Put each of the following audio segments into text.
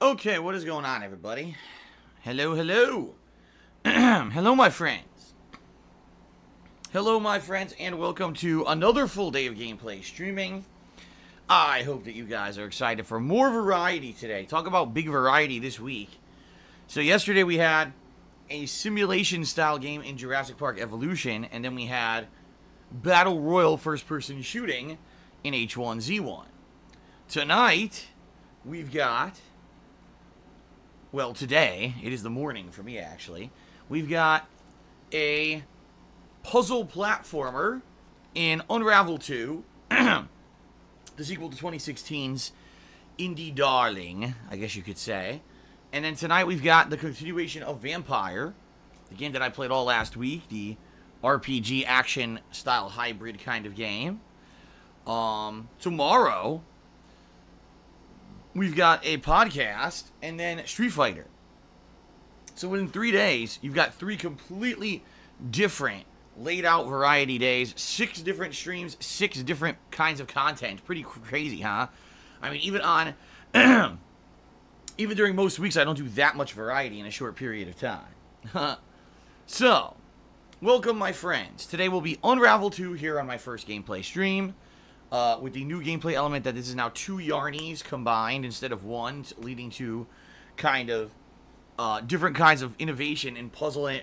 Okay, what is going on, everybody? Hello, hello. Hello, my friends. Hello, my friends, and welcome to another full day of gameplay streaming. I hope that you guys are excited for more variety today. Talk about big variety this week. So yesterday we had a simulation-style game in Jurassic Park Evolution, and then we had Battle Royale first-person shooting in H1Z1. Tonight, we've got... Well, today, it is the morning for me, actually. We've got a puzzle platformer in Unravel 2, the sequel to 2016's Indie Darling, I guess you could say. And then tonight we've got the continuation of Vampire, the game that I played all last week, the RPG action-style hybrid kind of game. Tomorrow... we've got a podcast, and then Street Fighter. So within 3 days, you've got 3 completely different laid-out variety days, 6 different streams, 6 different kinds of content. Pretty crazy, huh? I mean, even on... even during most weeks, I don't do that much variety in a short period of time. So, welcome, my friends. Today will be Unravel 2 here on my first gameplay stream. With the new gameplay element that this is now 2 Yarnies combined instead of 1, leading to kind of different kinds of innovation in puzzling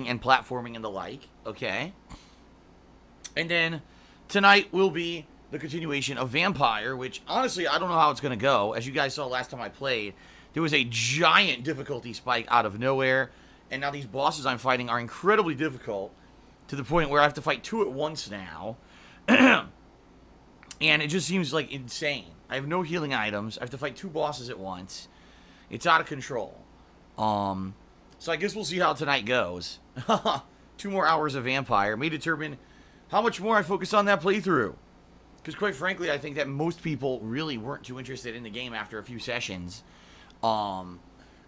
and platforming and the like, okay? And then tonight will be the continuation of Vampire, which honestly I don't know how it's going to go. As you guys saw last time I played, there was a giant difficulty spike out of nowhere, and now these bosses I'm fighting are incredibly difficult to the point where I have to fight 2 at once now. And it just seems like insane. I have no healing items. I have to fight 2 bosses at once. It's out of control. So I guess we'll see how tonight goes. 2 more hours of Vampire may determine how much more I focus on that playthrough. Because quite frankly, I think that most people really weren't too interested in the game after a few sessions. You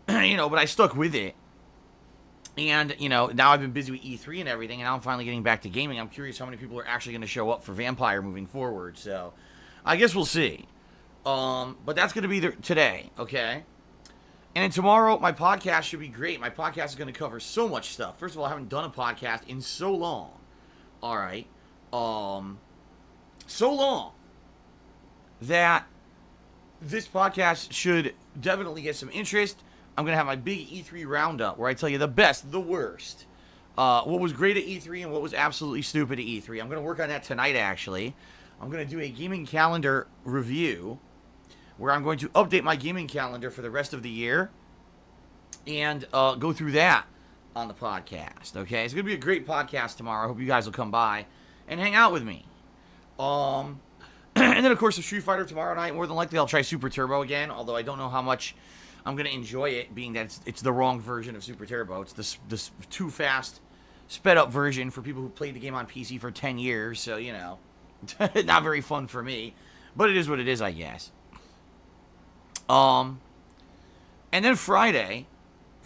know, but I stuck with it. And, you know, now I've been busy with E3 and everything, and now I'm finally getting back to gaming. I'm curious how many people are actually going to show up for Vampire moving forward, so I guess we'll see. But that's going to be today, okay? And then tomorrow, my podcast should be great. My podcast is going to cover so much stuff. First of all, I haven't done a podcast in so long. All right. So long that this podcast should definitely get some interest. I'm going to have my big E3 roundup where I tell you the best, the worst, what was great at E3 and what was absolutely stupid at E3. I'm going to work on that tonight, actually. I'm going to do a gaming calendar review where I'm going to update my gaming calendar for the rest of the year and go through that on the podcast, okay? It's going to be a great podcast tomorrow. I hope you guys will come by and hang out with me. And then, of course, the Street Fighter tomorrow night. More than likely, I'll try Super Turbo again, although I don't know how much I'm going to enjoy it, being that it's the wrong version of Super Turbo. It's this too fast, sped-up version for people who played the game on PC for 10 years, so, you know, not very fun for me. But it is what it is, I guess. And then Friday,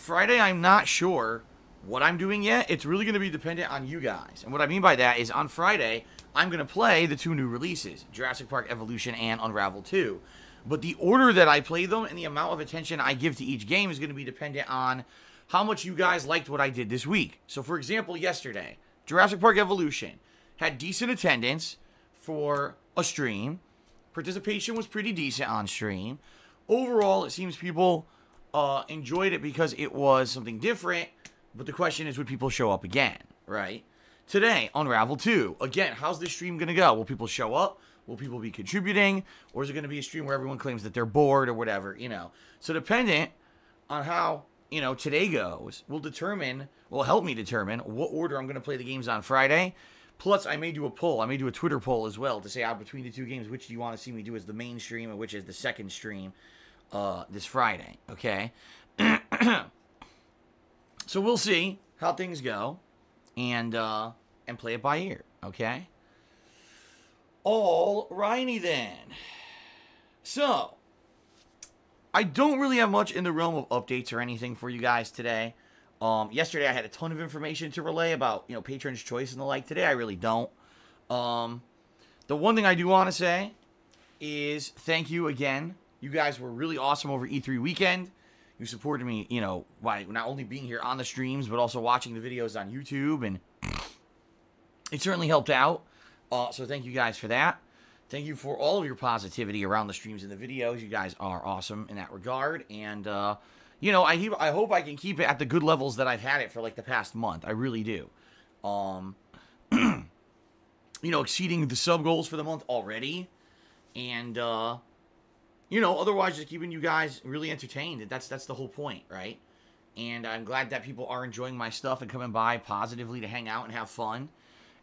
I'm not sure what I'm doing yet. It's really going to be dependent on you guys. And what I mean by that is on Friday, I'm going to play the 2 new releases, Jurassic Park Evolution and Unravel 2. But the order that I play them and the amount of attention I give to each game is going to be dependent on how much you guys liked what I did this week. So, for example, yesterday, Jurassic Park Evolution had decent attendance for a stream. Participation was pretty decent on stream. Overall, it seems people enjoyed it because it was something different. But the question is, would people show up again, right? Today, Unravel 2. Again, how's this stream going to go? Will people show up? Will people be contributing? Or is it going to be a stream where everyone claims that they're bored or whatever, you know? So dependent on how, you know, today goes, will help me determine what order I'm going to play the games on Friday. Plus, I may do a poll. I may do a Twitter poll as well to say out between the 2 games, which do you want to see me do as the main stream and which is the second stream this Friday, okay? So we'll see how things go and play it by ear, okay? Alrighty then. So, I don't really have much in the realm of updates or anything for you guys today. Yesterday I had a ton of information to relay about, you know, Patron's Choice and the like. Today I really don't. The one thing I do want to say is thank you again You guys were really awesome over E3 weekend. You supported me, you know, by not only being here on the streams, but also watching the videos on YouTube, and it certainly helped out. So thank you guys for that. Thank you for all of your positivity around the streams and the videos. You guys are awesome in that regard. And, you know, I hope I can keep it at the good levels that I've had it for, like, the past month. I really do. You know, exceeding the sub goals for the month already. And, you know, otherwise just keeping you guys really entertained. That's the whole point, right? And I'm glad that people are enjoying my stuff and coming by positively to hang out and have fun.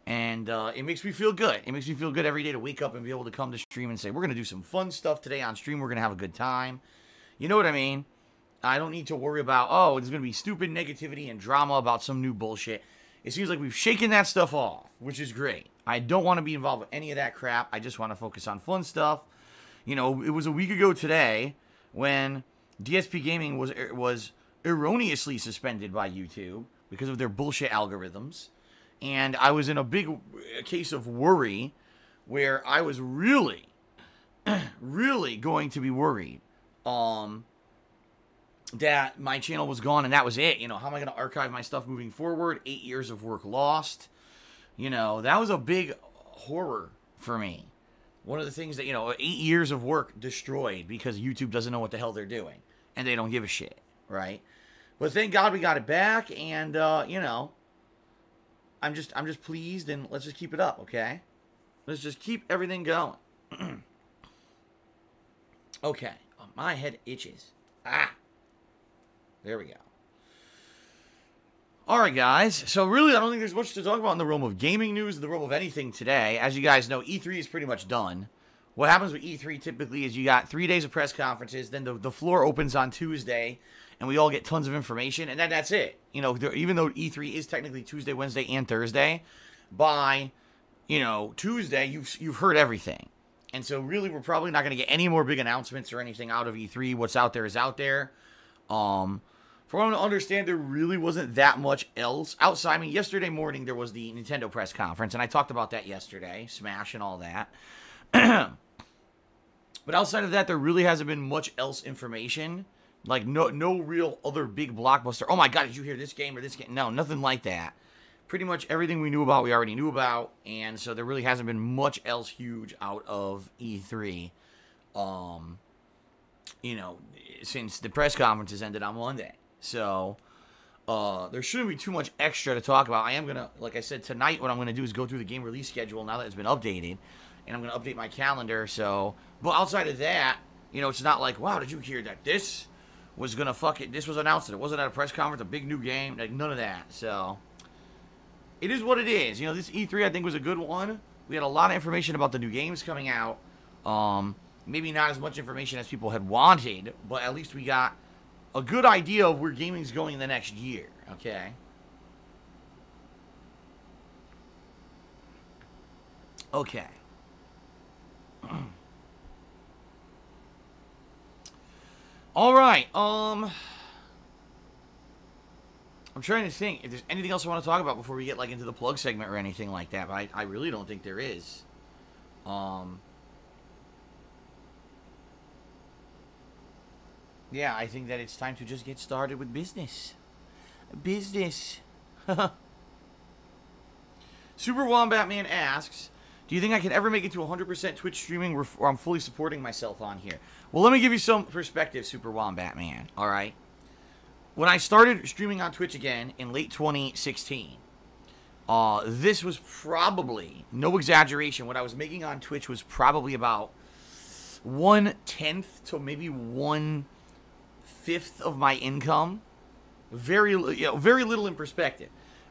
And it makes me feel good. It makes me feel good every day to wake up and be able to come to stream and say, we're going to do some fun stuff today on stream. We're going to have a good time. You know what I mean? I don't need to worry about, oh, there's going to be stupid negativity and drama about some new bullshit. It seems like we've shaken that stuff off, which is great. I don't want to be involved with any of that crap. I just want to focus on fun stuff. You know, it was a week ago today when DSPGaming was erroneously suspended by YouTube because of their bullshit algorithms. And I was in a big case of worry where I was really, really going to be worried that my channel was gone and that was it. You know, how am I going to archive my stuff moving forward? 8 years of work lost. You know, that was a big horror for me. One of the things that, you know, 8 years of work destroyed because YouTube doesn't know what the hell they're doing. And they don't give a shit, right? But thank God we got it back, and, you know, I'm just pleased, and let's just keep it up, okay? Let's just keep everything going. Okay. Oh, my head itches. Ah. There we go. All right, guys. So really, I don't think there's much to talk about in the realm of gaming news, in the realm of anything today. As you guys know, E3 is pretty much done. What happens with E3 typically is you got 3 days of press conferences, then the floor opens on Tuesday, and we all get tons of information, and then that's it. You know, even though E3 is technically Tuesday, Wednesday, and Thursday, by, you know, Tuesday, you've heard everything. And so really, we're probably not going to get any more big announcements or anything out of E3. What's out there is out there. For what I understand, there really wasn't that much else outside. I mean, yesterday morning, there was the Nintendo press conference, and I talked about that yesterday, Smash and all that. But outside of that, there really hasn't been much else information. Like, no real other big blockbuster. Oh my god, did you hear this game or this game? No, nothing like that. Pretty much everything we knew about, we already knew about. And so there really hasn't been much else huge out of E3. You know, since the press conferences ended on Monday. So, there shouldn't be too much extra to talk about. I am going to, like I said, tonight what I'm going to do is go through the game release schedule now that it's been updated. And I'm going to update my calendar, so... But outside of that, you know, it's not like, wow, did you hear that this was going to fuck it? This was announced. It wasn't at a press conference, a big new game. Like, none of that, so... It is what it is. You know, this E3, I think, was a good one. We had a lot of information about the new games coming out. Maybe not as much information as people had wanted, but at least we got a good idea of where gaming's going in the next year, okay? Okay. All right. I'm trying to think if there's anything else I want to talk about before we get like into the plug segment or anything like that, but I really don't think there is. Yeah, I think that it's time to just get started with business. Business. Super Wombat Man asks, do you think I can ever make it to 100% Twitch streaming where I'm fully supporting myself on here? Well, let me give you some perspective, Super Wombat Man, all right? When I started streaming on Twitch again in late 2016, this was probably, no exaggeration, what I was making on Twitch was probably about 1/10 to maybe 1/5 of my income. Very little in perspective.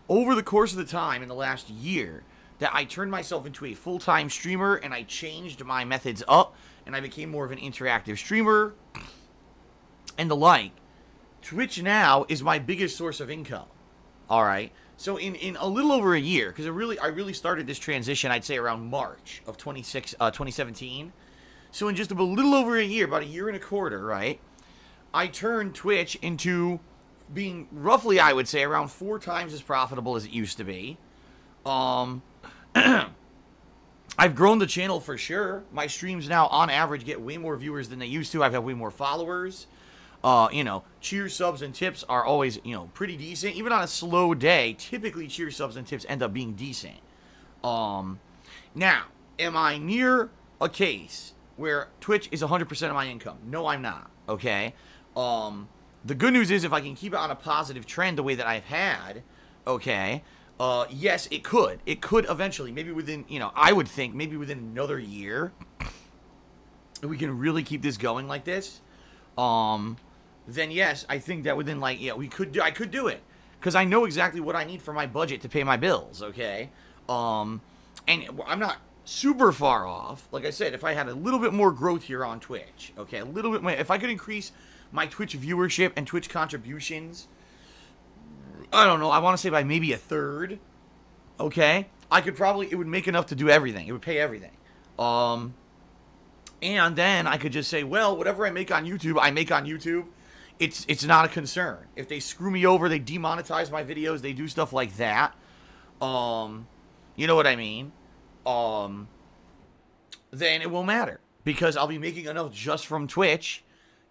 Over the course of the time in the last year that I turned myself into a full-time streamer and I changed my methods up and I became more of an interactive streamer and the like, Twitch now is my biggest source of income. All right. So in a little over a year, because I really started this transition, I'd say around March of 2017. So in just a little over a year, about a year and a quarter, right, I turned Twitch into being roughly, I would say, around 4 times as profitable as it used to be. I've grown the channel for sure. My streams now, on average, get way more viewers than they used to. I've had way more followers. Cheer subs and tips are always, pretty decent. Even on a slow day, typically cheer subs and tips end up being decent. Now, am I near a case where Twitch is 100% of my income? No, I'm not. Okay. The good news is if I can keep it on a positive trend the way that I've had, okay, yes, it could. It could eventually, maybe within, I would think maybe within another year, if we can really keep this going like this, then yes, I think that within I could do it. Because I know exactly what I need for my budget to pay my bills, okay? And I'm not super far off. Like I said, if I had a little bit more growth here on Twitch, okay, a little bit more, if I could increase my Twitch viewership and Twitch contributions, I don't know, I want to say by maybe a third, okay, it would make enough to do everything. It would pay everything. And then I could just say, well, whatever I make on YouTube, I make on YouTube. It's not a concern. If they screw me over, they demonetize my videos, they do stuff like that. You know what I mean? Then it won't matter. Because I'll be making enough just from Twitch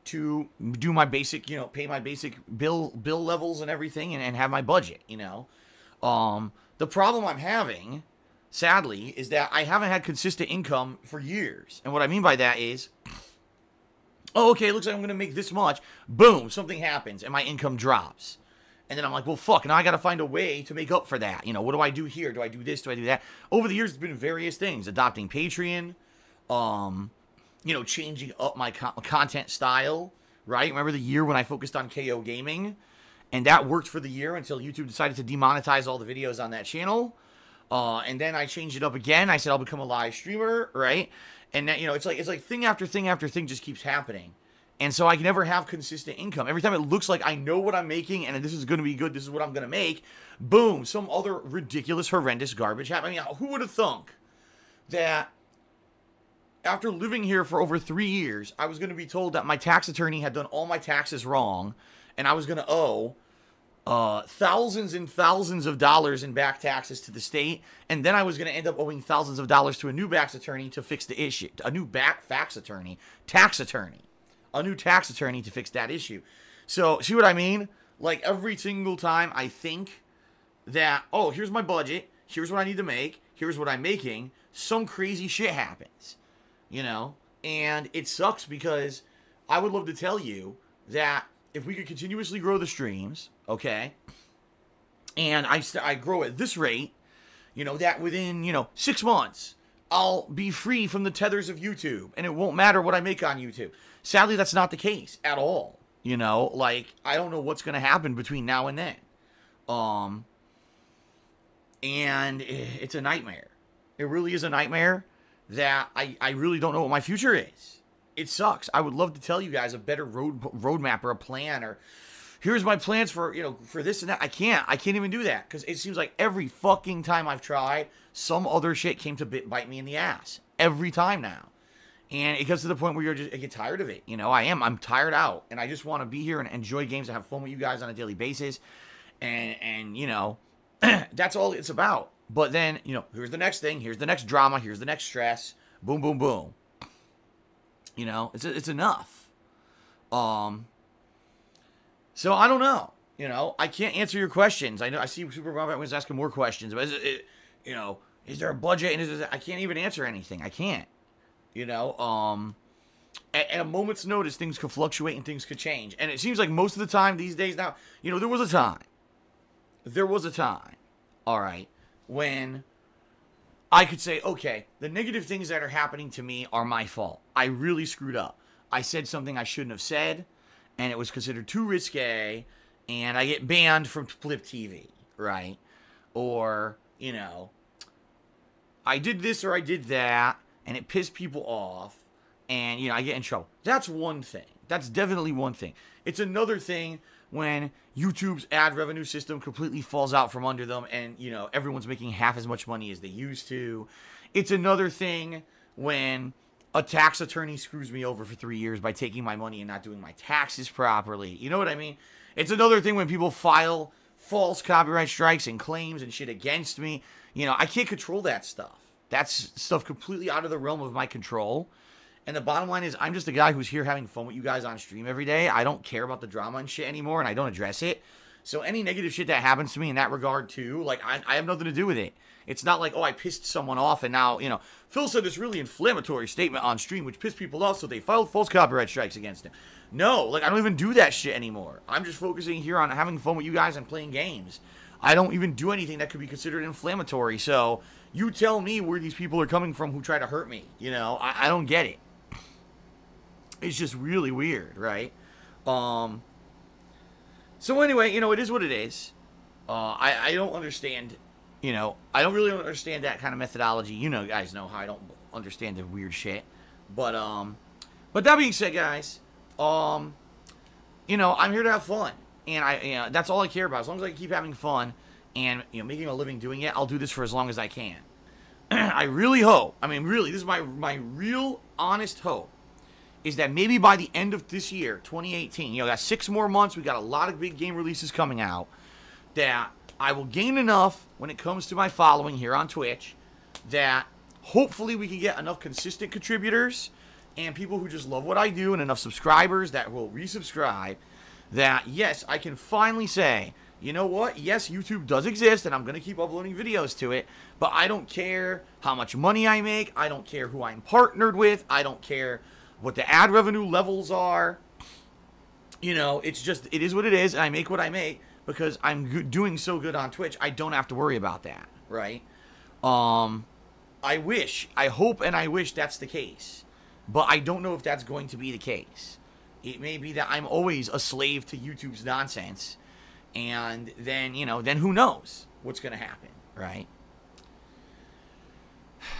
to do my basic, pay my basic bill levels and everything and have my budget, The problem I'm having, sadly, is that I haven't had consistent income for years. And what I mean by that is, oh, okay, it looks like I'm going to make this much. Boom, something happens and my income drops. And then I'm like, well, fuck, now I got to find a way to make up for that. What do I do here? Do I do this? Do I do that? Over the years, it's been various things. Adopting Patreon, changing up my content style, right? Remember the year when I focused on KO Gaming? And that worked for the year until YouTube decided to demonetize all the videos on that channel. And then I changed it up again. I said I'll become a live streamer, right? And that, it's like thing after thing after thing just keeps happening. And so I can never have consistent income. Every time it looks like I know what I'm making and this is going to be good, this is what I'm going to make, boom, some other ridiculous, horrendous garbage happens. Who would have thunk that after living here for over 3 years, I was going to be told that my tax attorney had done all my taxes wrong and I was going to owe thousands and thousands of dollars in back taxes to the state, and then I was going to end up owing thousands of dollars to a new tax attorney to fix the issue. A new tax attorney to fix that issue. So, see what I mean? Like, every single time I think that, oh, here's my budget, here's what I need to make, here's what I'm making, some crazy shit happens. And it sucks because I would love to tell you that if we could continuously grow the streams, okay, and I grow at this rate, that within, 6 months, I'll be free from the tethers of YouTube, and it won't matter what I make on YouTube. Sadly, that's not the case at all. I don't know what's going to happen between now and then. And it's a nightmare. It really is a nightmare that I really don't know what my future is. It sucks. I would love to tell you guys a better roadmap or a plan, or here's my plans for, for this and that. I can't even do that because it seems like every fucking time I've tried, some other shit came to bite me in the ass every time now. And it gets to the point where I get tired of it. I'm tired out and I just want to be here and enjoy games and have fun with you guys on a daily basis. And that's all it's about. But then, here's the next thing. Here's the next drama. Here's the next stress. Boom, boom, boom. It's enough. So I don't know. I can't answer your questions. I see Super Robot was asking more questions, but is there a budget? And I can't even answer anything. I can't. At a moment's notice, things could fluctuate and things could change. And it seems like most of the time these days now, there was a time, all right, when I could say, okay, the negative things that are happening to me are my fault. I really screwed up. I said something I shouldn't have said, and it was considered too risque, and I get banned from Flip TV, right? Or, I did this or I did that, and it pissed people off, and, I get in trouble. That's one thing. That's definitely one thing. It's another thing when YouTube's ad revenue system completely falls out from under them and, everyone's making half as much money as they used to. It's another thing when a tax attorney screws me over for 3 years by taking my money and not doing my taxes properly. You know what I mean? It's another thing when people file false copyright strikes and claims and shit against me. I can't control that stuff. That's stuff completely out of the realm of my control. And the bottom line is, I'm just a guy who's here having fun with you guys on stream every day. I don't care about the drama and shit anymore, and I don't address it. So any negative shit that happens to me in that regard, too, like, I have nothing to do with it. It's not like, oh, I pissed someone off, and now, you know, Phil said this really inflammatory statement on stream, which pissed people off, so they filed false copyright strikes against him. No, like, I don't even do that shit anymore. I'm just focusing here on having fun with you guys and playing games. I don't even do anything that could be considered inflammatory, so you tell me where these people are coming from who try to hurt me, you know? I don't get it. It's just really weird, right? So anyway, you know, it is what it is. I don't understand, you know, I don't really understand that kind of methodology. You know, guys know how I don't understand the weird shit. But that being said, guys, you know, I'm here to have fun. And you know, that's all I care about. As long as I keep having fun and, you know, making a living doing it, I'll do this for as long as I can. I really hope, I mean, really, this is my real honest hope, is that maybe by the end of this year, 2018, you know, got 6 more months, we got a lot of big game releases coming out, that I will gain enough when it comes to my following here on Twitch, that hopefully we can get enough consistent contributors and people who just love what I do and enough subscribers that will resubscribe, that, yes, I can finally say, you know what, yes, YouTube does exist, and I'm going to keep uploading videos to it, but I don't care how much money I make, I don't care who I'm partnered with, I don't care what the ad revenue levels are. You know, it's just, it is what it is, and I make what I make because I'm doing so good on Twitch, I don't have to worry about that, right? I hope and I wish that's the case, but I don't know if that's going to be the case. It may be that I'm always a slave to YouTube's nonsense, and then, you know, then who knows what's going to happen, right?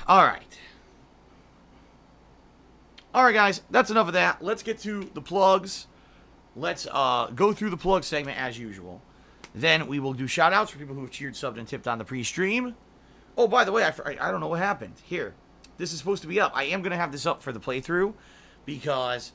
All right, guys, that's enough of that. Let's get to the plugs. Let's go through the plug segment as usual. Then we will do shout-outs for people who have cheered, subbed, and tipped on the pre-stream. Oh, by the way, I don't know what happened. Here, this is supposed to be up. I am going to have this up for the playthrough because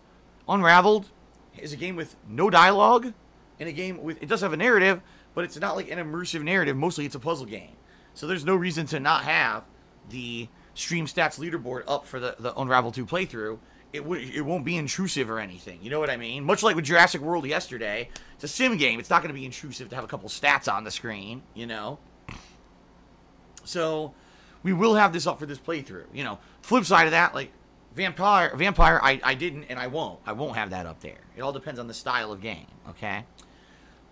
Unraveled is a game with no dialogue, and a game with, it does have a narrative, but it's not like an immersive narrative. Mostly it's a puzzle game. So there's no reason to not have the stream stats leaderboard up for the Unravel 2 playthrough. It won't be intrusive or anything. You know what I mean? Much like with Jurassic World yesterday, it's a sim game. It's not going to be intrusive to have a couple stats on the screen, you know? So we will have this up for this playthrough. You know, flip side of that, like Vampire, I didn't, and I won't have that up there. It all depends on the style of game, okay?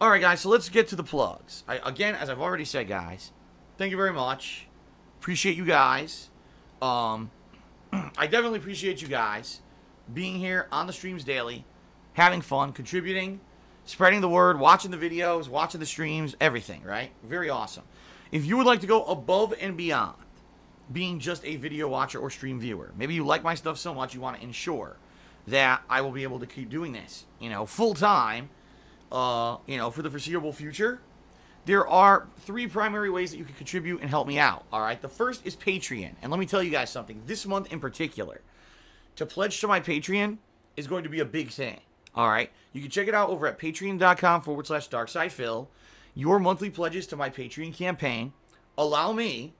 All right, guys, so let's get to the plugs. Again, as I've already said, guys, thank you very much. Appreciate you guys. I definitely appreciate you guys being here on the streams daily, having fun, contributing, spreading the word, watching the videos, watching the streams, everything, right? Very awesome. If you would like to go above and beyond being just a video watcher or stream viewer, maybe you like my stuff so much you want to ensure that I will be able to keep doing this, you know, full time, you know, for the foreseeable future, there are 3 primary ways that you can contribute and help me out, all right? The first is Patreon, and let me tell you guys something. This month in particular, to pledge to my Patreon is going to be a big thing, all right? You can check it out over at patreon.com/DarksidePhil. Your monthly pledges to my Patreon campaign allow me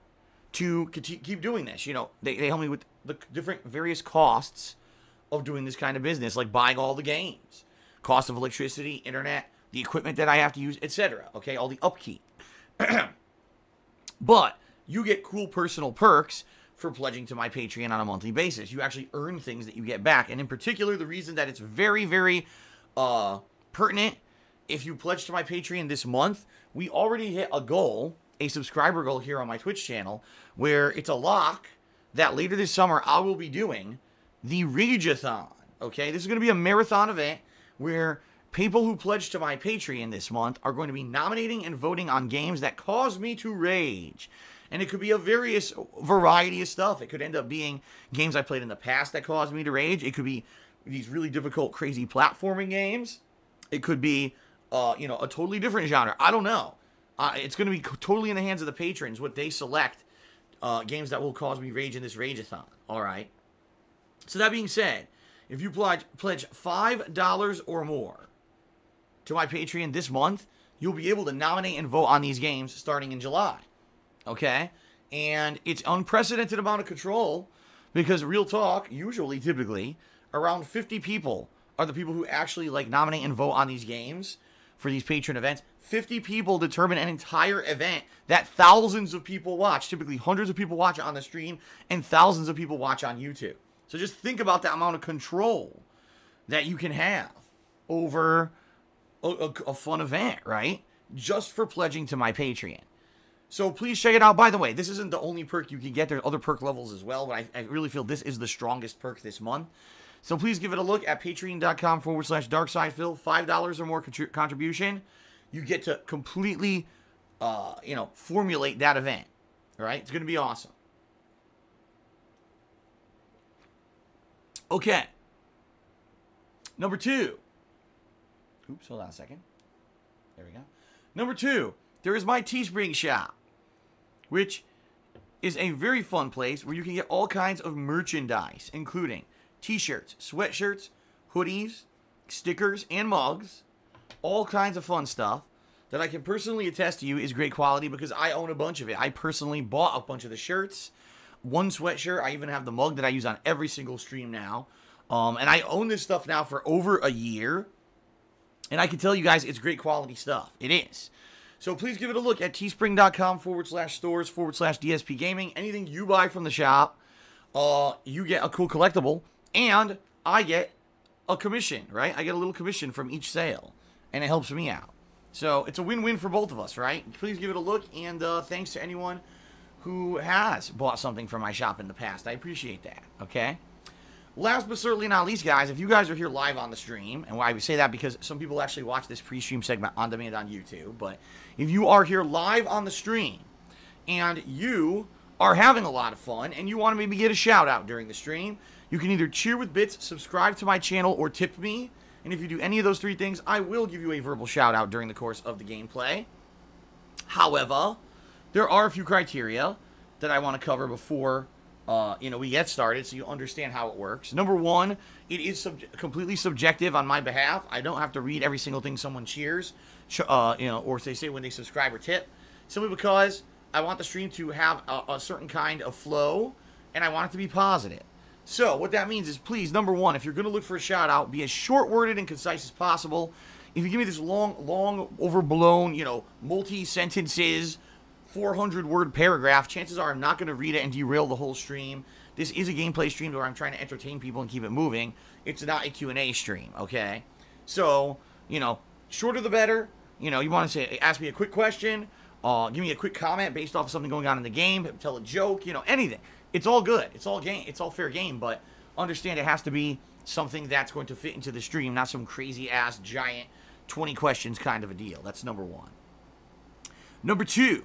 to keep doing this. You know, they help me with the different various costs of doing this kind of business, like buying all the games, cost of electricity, internet, the equipment that I have to use, etc. Okay, all the upkeep. But you get cool personal perks for pledging to my Patreon on a monthly basis. You actually earn things that you get back. And in particular, the reason that it's very, very pertinent, if you pledge to my Patreon this month, we already hit a goal, a subscriber goal here on my Twitch channel, where it's a lock that later this summer I will be doing the Rageathon. Okay, this is going to be a marathon event where people who pledge to my Patreon this month are going to be nominating and voting on games that cause me to rage. And it could be a variety of stuff. It could end up being games I played in the past that caused me to rage. It could be these really difficult, crazy platforming games. It could be, you know, a totally different genre. I don't know. It's going to be totally in the hands of the patrons what they select games that will cause me rage in this Rageathon. All right. So that being said, if you pledge $5 or more to my Patreon this month, you'll be able to nominate and vote on these games starting in July. Okay? And it's unprecedented amount of control because real talk, usually, typically, around 50 people are the people who actually like nominate and vote on these games for these patron events. 50 people determine an entire event that thousands of people watch. Typically hundreds of people watch it on the stream and thousands of people watch on YouTube. So just think about the amount of control that you can have over a fun event, right? Just for pledging to my Patreon. So please check it out. By the way, this isn't the only perk you can get. There's other perk levels as well, but I really feel this is the strongest perk this month. So please give it a look at patreon.com/darksidephil. $5 or more contribution. You get to completely, formulate that event. All right? It's going to be awesome. Okay. Number 2. Oops, hold on a second. There we go. Number 2, there is my Teespring Shop, which is a very fun place where you can get all kinds of merchandise, including t-shirts, sweatshirts, hoodies, stickers, and mugs. All kinds of fun stuff that I can personally attest to you is great quality because I own a bunch of it. I personally bought a bunch of the shirts, one sweatshirt. I even have the mug that I use on every single stream now. And I own this stuff now for over a year. And I can tell you guys it's great quality stuff. It is. So please give it a look at teespring.com/stores/DSPGaming. Anything you buy from the shop, you get a cool collectible. And I get a commission, right? I get a little commission from each sale. And it helps me out. So it's a win-win for both of us, right? Please give it a look. And thanks to anyone who has bought something from my shop in the past. I appreciate that, okay? Last but certainly not least, guys, if you guys are here live on the stream, and I would say that because some people actually watch this pre-stream segment on demand on YouTube, but if you are here live on the stream and you are having a lot of fun and you want to maybe get a shout out during the stream, you can either cheer with bits, subscribe to my channel, or tip me. And if you do any of those 3 things, I will give you a verbal shout out during the course of the gameplay. However, there are a few criteria that I want to cover before we get started so you understand how it works. Number 1, it is completely subjective on my behalf. I don't have to read every single thing someone cheers, or they say when they subscribe or tip, simply because I want the stream to have a certain kind of flow, and I want it to be positive. So what that means is, please, number 1, if you're going to look for a shout out, be as short-worded and concise as possible. If you give me this long, overblown, multi-sentences, 400-word paragraph, chances are I'm not going to read it and derail the whole stream. This is a gameplay stream where I'm trying to entertain people and keep it moving. It's not a Q&A stream, okay? So, shorter the better. You want to say, ask me a quick question, give me a quick comment based off of something going on in the game, tell a joke, anything. It's all good. It's all game. It's all fair game, but understand it has to be something that's going to fit into the stream, not some crazy-ass, giant 20 questions kind of a deal. That's number 1. Number 2,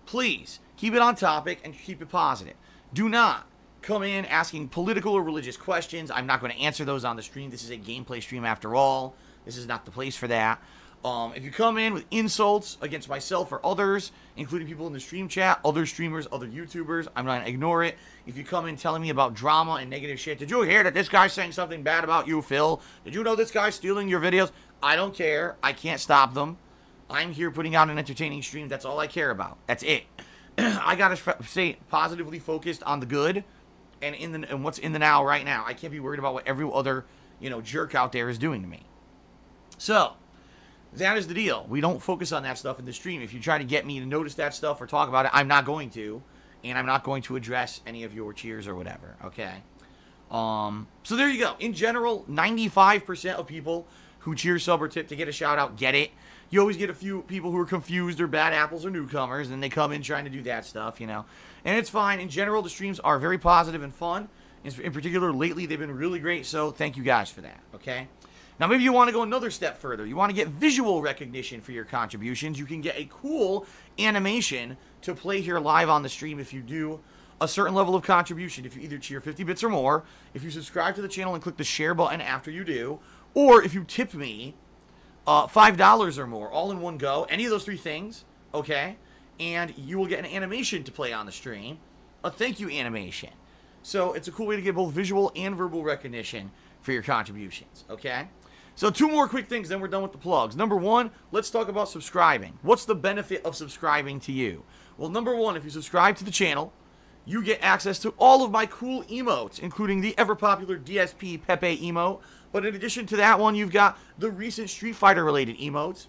please keep it on topic and keep it positive. Do not come in asking political or religious questions. I'm not going to answer those on the stream. This is a gameplay stream after all. This is not the place for that. If you come in with insults against myself or others, including people in the stream chat, other streamers, other YouTubers, I'm not going to ignore it. If you come in telling me about drama and negative shit, did you hear that this guy's saying something bad about you, Phil? Did you know this guy's stealing your videos? I don't care. I can't stop them. I'm here putting out an entertaining stream. That's all I care about. That's it. I got to stay positively focused on the good and what's in the now right now. I can't be worried about what every other, jerk out there is doing to me. So, that is the deal. We don't focus on that stuff in the stream. If you try to get me to notice that stuff or talk about it, I'm not going to. And I'm not going to address any of your cheers or whatever, okay? So there you go. In general, 95% of people who cheer, sub, or tip to get a shout-out get it. You always get a few people who are confused or bad apples or newcomers, and they come in trying to do that stuff, And it's fine. In general, the streams are very positive and fun. In particular, lately, they've been really great, so thank you guys for that, okay? Now, maybe you want to go another step further. You want to get visual recognition for your contributions. You can get a cool animation to play here live on the stream if you do a certain level of contribution. If you either cheer 50 bits or more, if you subscribe to the channel and click the share button after you do, or if you tip me $5 or more, all in one go, any of those 3 things, okay? And you will get an animation to play on the stream, a thank you animation. So it's a cool way to get both visual and verbal recognition for your contributions, okay? So 2 more quick things, then we're done with the plugs. Number 1, let's talk about subscribing. What's the benefit of subscribing to you? Well, number 1, if you subscribe to the channel, you get access to all of my cool emotes, including the ever-popular DSP Pepe emote. But in addition to that one, you've got the recent Street Fighter-related emotes,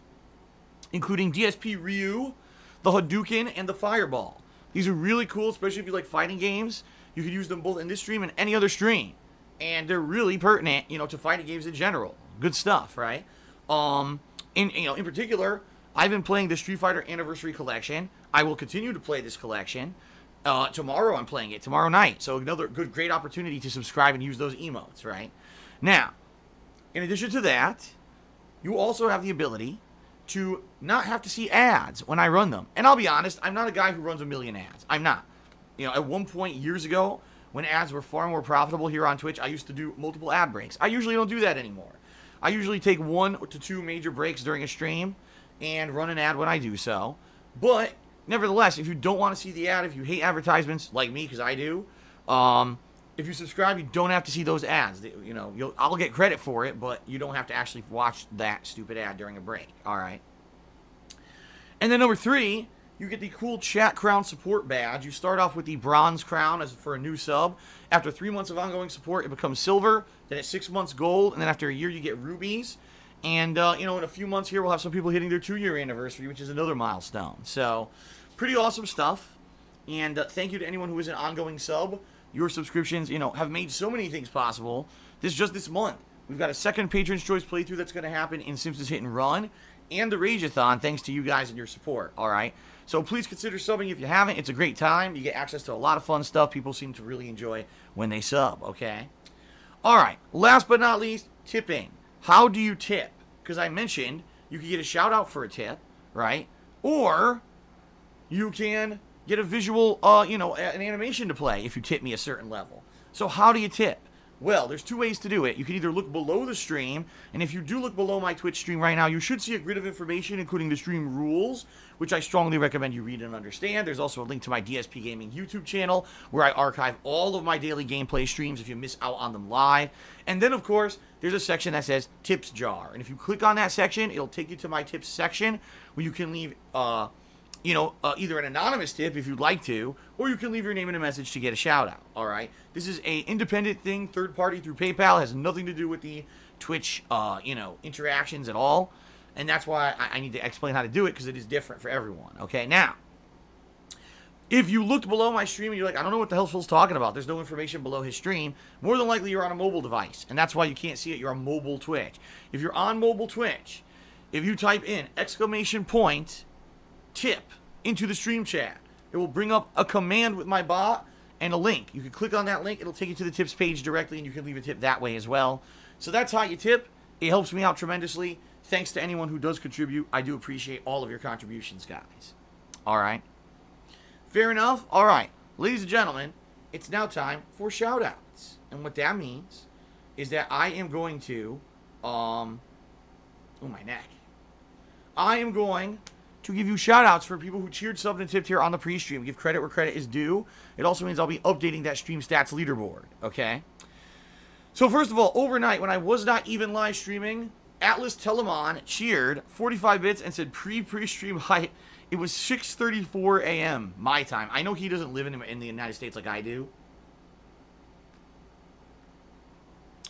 including DSP Ryu, the Hadouken, and the Fireball. These are really cool, especially if you like fighting games. You can use them both in this stream and any other stream. And they're really pertinent, to fighting games in general. Good stuff, right? In particular, I've been playing the Street Fighter Anniversary Collection. I will continue to play this collection. Tomorrow I'm playing it, tomorrow night. So another great opportunity to subscribe and use those emotes, right? Now, in addition to that, you also have the ability to not have to see ads when I run them. And I'll be honest, I'm not a guy who runs a million ads. I'm not. At one point years ago, when ads were far more profitable here on Twitch, I used to do multiple ad breaks. I usually don't do that anymore. I usually take 1 to 2 major breaks during a stream and run an ad when I do so. But nevertheless, if you don't want to see the ad, if you hate advertisements like me, because I do, if you subscribe, you don't have to see those ads. I'll get credit for it, but you don't have to actually watch that stupid ad during a break. All right. And then number 3, you get the cool Chat Crown support badge. You start off with the Bronze Crown as for a new sub. After 3 months of ongoing support, it becomes Silver. Then at 6 months, Gold. And then after a year, you get Rubies. And, in a few months here, we'll have some people hitting their 2-year anniversary, which is another milestone. So, pretty awesome stuff. And thank you to anyone who is an ongoing sub. Your subscriptions, have made so many things possible. Just this month. We've got a second Patron's Choice playthrough that's going to happen in Simpsons Hit and Run. And the Rageathon, thanks to you guys and your support, all right? So please consider subbing if you haven't. It's a great time. You get access to a lot of fun stuff people seem to really enjoy when they sub, okay? All right, last but not least, tipping. How do you tip? Because I mentioned you can get a shout-out for a tip, right? Or you can get a visual, an animation to play if you tip me a certain level. So how do you tip? Well, there's 2 ways to do it. You can either look below the stream, and if you do look below my Twitch stream right now, you should see a grid of information, including the stream rules, which I strongly recommend you read and understand. There's also a link to my DSPGaming YouTube channel, where I archive all of my daily gameplay streams if you miss out on them live. And then, of course, there's a section that says Tips Jar. And if you click on that section, it'll take you to my tips section, where you can leave either an anonymous tip if you'd like to, or you can leave your name in a message to get a shout out. All right. This is a independent thing, third party through PayPal. It has nothing to do with the Twitch, interactions at all. And that's why I need to explain how to do it, because it is different for everyone. Okay. Now, if you looked below my stream and you're like, I don't know what the hell Phil's talking about, there's no information below his stream, more than likely you're on a mobile device. And that's why you can't see it. You're on mobile Twitch. If you're on mobile Twitch, if you type in !tip into the stream chat, it will bring up a command with my bot and a link. You can click on that link. It'll take you to the tips page directly, and you can leave a tip that way as well. So that's how you tip. It helps me out tremendously. Thanks to anyone who does contribute. I do appreciate all of your contributions, guys. All right. Fair enough? All right. Ladies and gentlemen, it's now time for shout-outs. And what that means is that I am going to... oh, my neck. I am going to give you shout-outs for people who cheered, subbed, and tipped here on the pre-stream. Give credit where credit is due. It also means I'll be updating that stream stats leaderboard, okay? So first of all, overnight, when I was not even live streaming, Atlas Telemon cheered 45 bits and said pre-stream hype. It was 6:34 a.m. my time. I know he doesn't live in the United States like I do.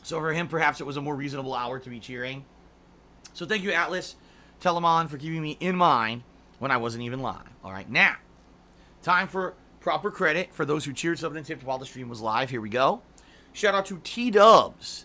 So for him, perhaps it was a more reasonable hour to be cheering. So thank you, Atlas Telemon, for keeping me in mind when I wasn't even live. All right, now, time for proper credit for those who cheered, subbed, and tipped while the stream was live. Here we go. Shout out to TeeDubs.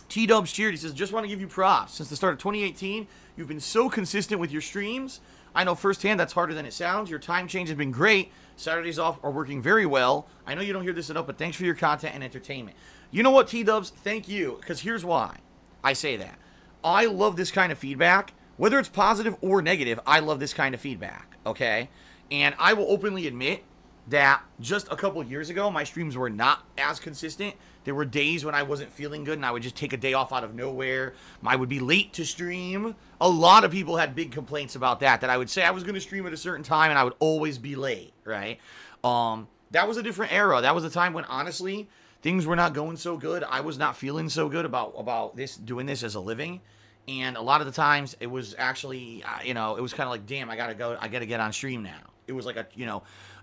TeeDubs cheered. He says, just want to give you props. Since the start of 2018, you've been so consistent with your streams. I know firsthand that's harder than it sounds. Your time change has been great. Saturdays off are working very well. I know you don't hear this enough, but thanks for your content and entertainment. You know what, TeeDubs? Thank you, because here's why I say that. I love this kind of feedback. Whether it's positive or negative, I love this kind of feedback, okay? And I will openly admit that just a couple of years ago, my streams were not as consistent. There were days when I wasn't feeling good and I would just take a day off out of nowhere. I would be late to stream. A lot of people had big complaints about that I would say I was going to stream at a certain time and I would always be late, right? That was a different era. That was a time when, honestly, things were not going so good. I was not feeling so good about doing this as a living. And a lot of the times it was actually, it was kind of like, damn, I got to get on stream now. It was like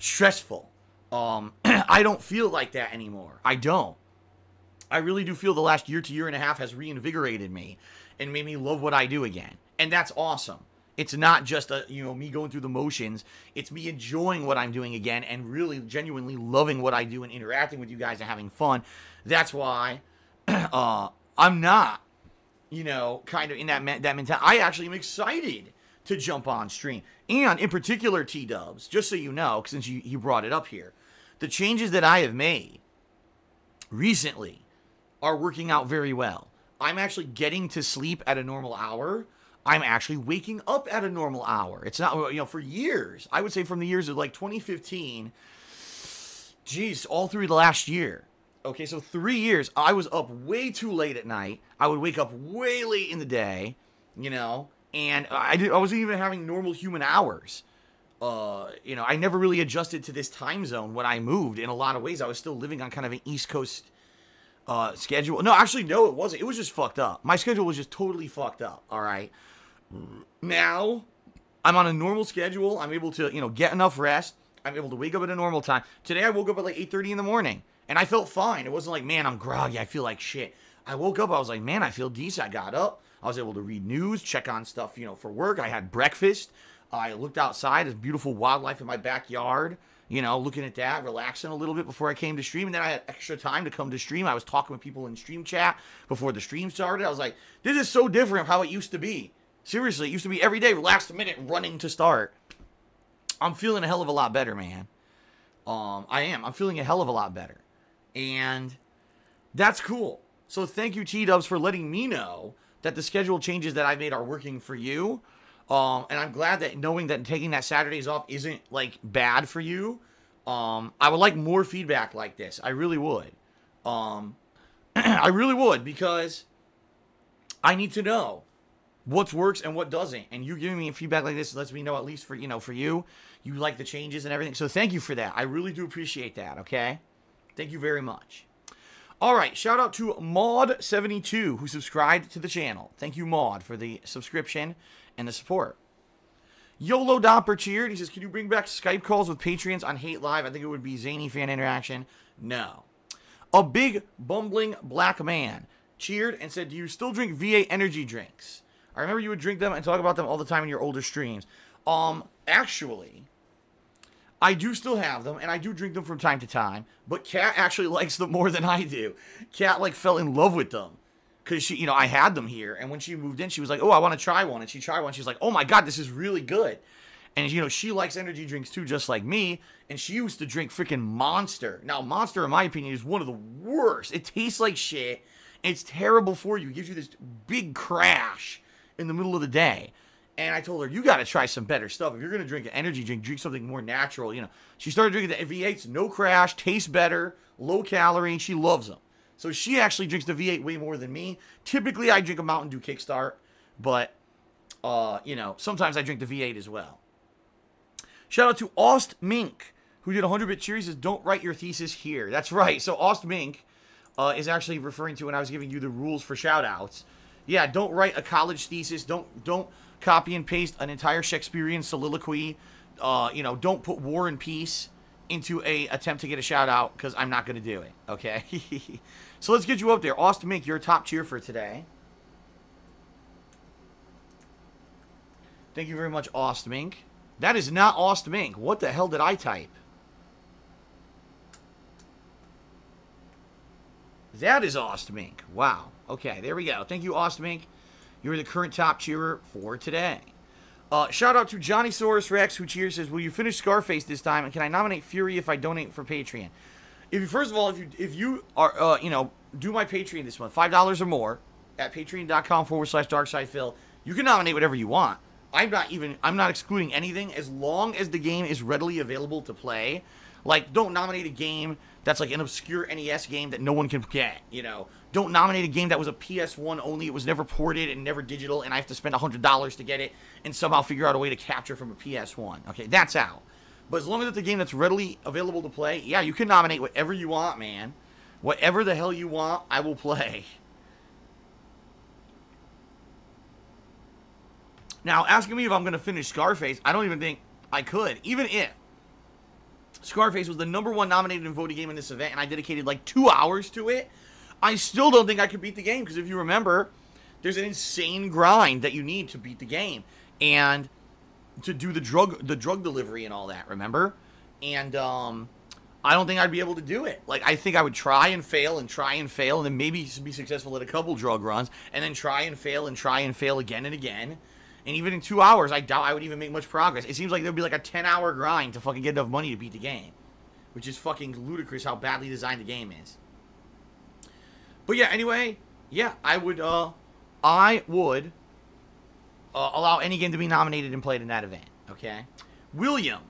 stressful. I don't feel like that anymore. I don't. I really do feel the last year to year and a half has reinvigorated me and made me love what I do again. And that's awesome. It's not just me going through the motions. It's me enjoying what I'm doing again and really genuinely loving what I do and interacting with you guys and having fun. That's why I'm not, kind of in that mentality. I actually am excited to jump on stream. And in particular, TeeDubs, just so you know, since you brought it up here, the changes that I have made recently are working out very well. I'm actually getting to sleep at a normal hour. I'm actually waking up at a normal hour. It's not, for years, I would say from the years of like 2015, geez, all through the last year. Okay, so 3 years, I was up way too late at night. I would wake up way late in the day, and I wasn't even having normal human hours. I never really adjusted to this time zone when I moved. In a lot of ways, I was still living on kind of an East Coast schedule. No, actually, no, it wasn't. It was just fucked up. My schedule was just totally fucked up, all right? Now, I'm on a normal schedule. I'm able to, get enough rest. I'm able to wake up at a normal time. Today, I woke up at like 8:30 in the morning, and I felt fine. It wasn't like, man, I'm groggy. I feel like shit. I woke up. I was like, man, I feel decent. I got up. I was able to read news, check on stuff, for work. I had breakfast. I looked outside. There's beautiful wildlife in my backyard. Looking at that, relaxing a little bit before I came to stream. And then I had extra time to come to stream. I was talking with people in stream chat before the stream started. I was like, this is so different from how it used to be. Seriously, it used to be every day, last minute, running to start. I'm feeling a hell of a lot better, man. I am. I'm feeling a hell of a lot better. And that's cool. So thank you, TeeDubs, for letting me know that the schedule changes that I made are working for you. And I'm glad that knowing that taking that Saturdays off isn't, like, bad for you. I would like more feedback like this. I really would. I really would, because I need to know what works and what doesn't. And you giving me feedback like this lets me know, at least for, for you like the changes and everything. So thank you for that. I really do appreciate that, okay? Thank you very much. All right, shout out to Maud72, who subscribed to the channel. Thank you, Maud, for the subscription and the support. YOLO Domper cheered. He says, can you bring back Skype calls with Patreons on Hate Live? I think it would be zany fan interaction. No. A big bumbling black man cheered and said, do you still drink V8 energy drinks? I remember you would drink them and talk about them all the time in your older streams. Actually, I do still have them, and I do drink them from time to time, but Kat actually likes them more than I do. Kat, fell in love with them, because she, I had them here, and when she moved in, she was like, oh, I want to try one, and she tried one. She's like, oh my God, this is really good. And, she likes energy drinks too, just like me, and she used to drink freaking Monster. Now, Monster, in my opinion, is one of the worst. It tastes like shit. It's terrible for you. It gives you this big crash in the middle of the day. And I told her, you got to try some better stuff. If you're going to drink an energy drink, drink something more natural. She started drinking the V8s, no crash, tastes better, low calorie. She loves them. So she actually drinks the V8 way more than me. Typically, I drink a Mountain Dew Kickstart. But, sometimes I drink the V8 as well. Shout out to Aust Mink, who did 100-bit cheer. He says, don't write your thesis here. That's right. So Aust Mink is actually referring to when I was giving you the rules for shout-outs. Yeah, don't write a college thesis. Don't copy and paste an entire Shakespearean soliloquy. Don't put War and Peace into a attempt to get a shout out, because I'm not going to do it. Okay. So let's get you up there. Aust Mink, your top cheer for today. Thank you very much, Aust Mink. That is not Aust Mink. What the hell did I type? That is Aust Mink. Wow. Okay, there we go. Thank you, Aust Mink. You're the current top cheerer for today. Shout out to Johnny Saurus Rex, who cheers, says, will you finish Scarface this time? And can I nominate Fury if I donate for Patreon? First of all, if you are, do my Patreon this month, $5 or more, at patreon.com/darksidephil, you can nominate whatever you want. I'm not excluding anything as long as the game is readily available to play. Don't nominate a game that's like an obscure NES game that no one can get, Don't nominate a game that was a PS1 only. It was never ported and never digital, and I have to spend $100 to get it and somehow figure out a way to capture from a PS1. Okay, that's out. But as long as it's a game that's readily available to play, yeah, you can nominate whatever you want, man. Whatever the hell you want, I will play. Now, asking me if I'm going to finish Scarface, I don't even think I could. Even if Scarface was the #1 nominated and voted game in this event, and I dedicated like 2 hours to it, I still don't think I could beat the game, because if you remember, there's an insane grind that you need to beat the game, and to do the drug delivery and all that, remember? And I don't think I'd be able to do it. Like, I think I would try and fail, and then maybe be successful at a couple drug runs, and then try and fail again and again. And even in 2 hours, I doubt I would even make much progress. It seems like there'd be like a 10-hour grind to fucking get enough money to beat the game. Which is fucking ludicrous how badly designed the game is. But yeah, anyway, yeah, I would allow any game to be nominated and played in that event, okay? William,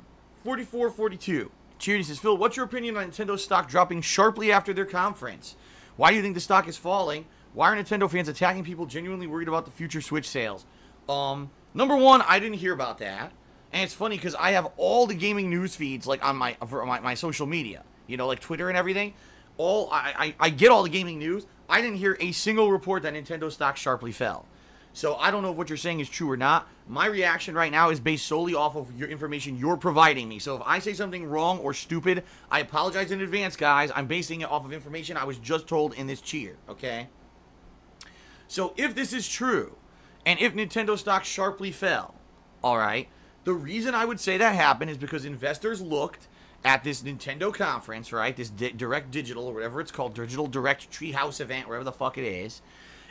4442. Cheers, he says, Phil, what's your opinion on Nintendo stock dropping sharply after their conference? Why do you think the stock is falling? Why are Nintendo fans attacking people genuinely worried about the future Switch sales? Number one, I didn't hear about that. And it's funny because I have all the gaming news feeds like on my social media, you know, like Twitter and everything. I get all the gaming news. I didn't hear a single report that Nintendo stock sharply fell. So I don't know if what you're saying is true or not. My reaction right now is based solely off of your information you're providing me. So if I say something wrong or stupid, I apologize in advance, guys. I'm basing it off of information I was just told in this cheer, okay? So if this is true, and if Nintendo stock sharply fell, all right, the reason I would say that happened is because investors looked at this Nintendo conference, right, this Direct Digital, or whatever it's called, Digital Direct Treehouse event, wherever the fuck it is,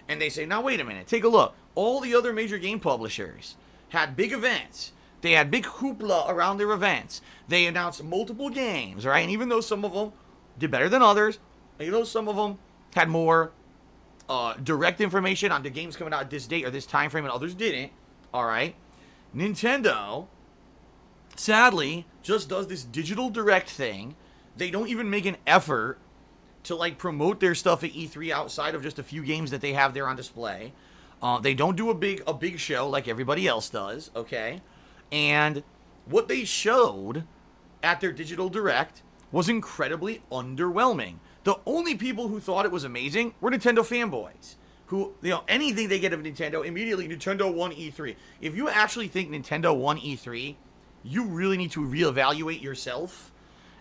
and they say, now wait a minute, take a look. All the other major game publishers had big events. They had big hoopla around their events. They announced multiple games, right? And even though some of them did better than others, even though some of them had more direct information on the games coming out at this date or this time frame and others didn't, all right? Nintendo, sadly, just does this digital direct thing. They don't even make an effort to like promote their stuff at E3 outside of just a few games that they have there on display. They don't do a big show like everybody else does, okay? And what they showed at their digital direct was incredibly underwhelming. The only people who thought it was amazing were Nintendo fanboys. Who, you know, anything they get of Nintendo, immediately Nintendo won E3. If you actually think Nintendo won E3, you really need to reevaluate yourself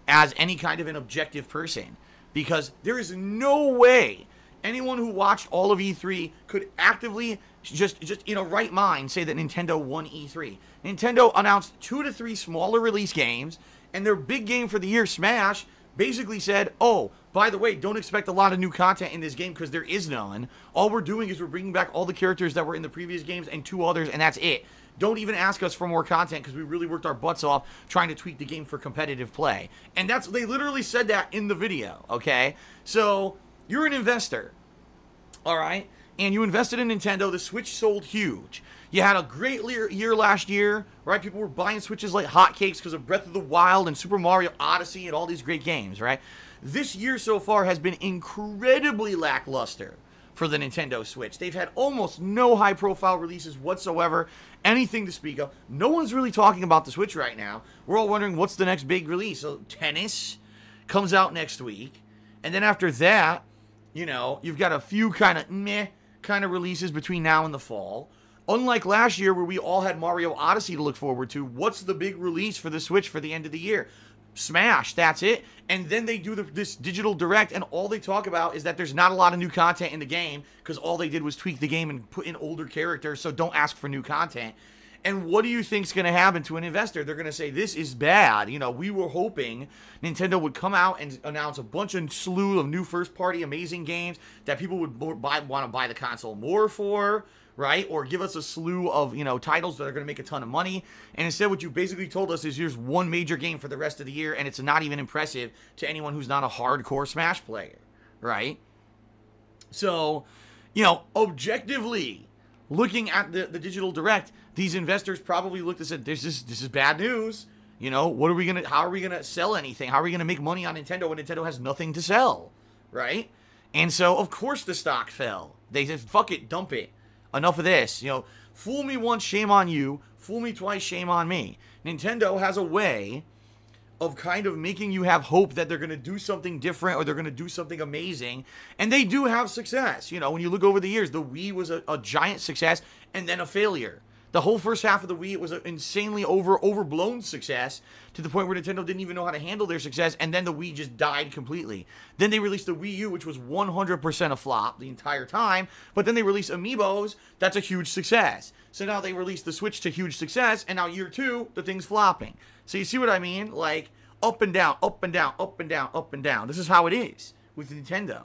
as any kind of an objective person. Because there is no way anyone who watched all of E3 could actively, just in a right mind, say that Nintendo won E3. Nintendo announced 2 to 3 smaller release games, and their big game for the year, Smash, basically said, oh, by the way, don't expect a lot of new content in this game because there is none. All we're doing is we're bringing back all the characters that were in the previous games and 2 others, and that's it. Don't even ask us for more content because we really worked our butts off trying to tweak the game for competitive play. And they literally said that in the video, okay? So, you're an investor, all right? And you invested in Nintendo. The Switch sold huge. You had a great year last year, right? People were buying Switches like hotcakes because of Breath of the Wild and Super Mario Odyssey and all these great games, right? This year so far has been incredibly lackluster for the Nintendo Switch. They've had almost no high-profile releases whatsoever, anything to speak of. No one's really talking about the Switch right now. We're all wondering what's the next big release. So Tennis comes out next week, and then after that, you know, you've got a few kind of meh kind of releases between now and the fall. Unlike last year where we all had Mario Odyssey to look forward to, what's the big release for the Switch for the end of the year? Smash, that's it. And then they do this digital direct, and all they talk about is that there's not a lot of new content in the game because all they did was tweak the game and put in older characters, so don't ask for new content. And what do you think's going to happen to an investor? They're going to say, this is bad. You know, we were hoping Nintendo would come out and announce a bunch of slew of new first-party amazing games that people would want to buy the console more for, right? Or give us a slew of, you know, titles that are going to make a ton of money. And instead, what you basically told us is here's one major game for the rest of the year, and it's not even impressive to anyone who's not a hardcore Smash player, right? So, you know, objectively, looking at the digital direct, these investors probably looked and said, this is bad news. You know, how are we gonna sell anything? How are we gonna make money on Nintendo when Nintendo has nothing to sell, right? And so, of course, the stock fell. They said, fuck it, dump it. Enough of this. You know, fool me once, shame on you. Fool me twice, shame on me. Nintendo has a way of kind of making you have hope that they're going to do something different or they're going to do something amazing. And they do have success. You know, when you look over the years, the Wii was a giant success and then a failure. The whole first half of the Wii, it was an insanely overblown success to the point where Nintendo didn't even know how to handle their success, and then the Wii just died completely. Then they released the Wii U, which was 100% a flop the entire time, but then they released Amiibos. That's a huge success. So now they released the Switch to huge success, and now year 2, the thing's flopping. So you see what I mean? Like, up and down, up and down, up and down, up and down. This is how it is with Nintendo.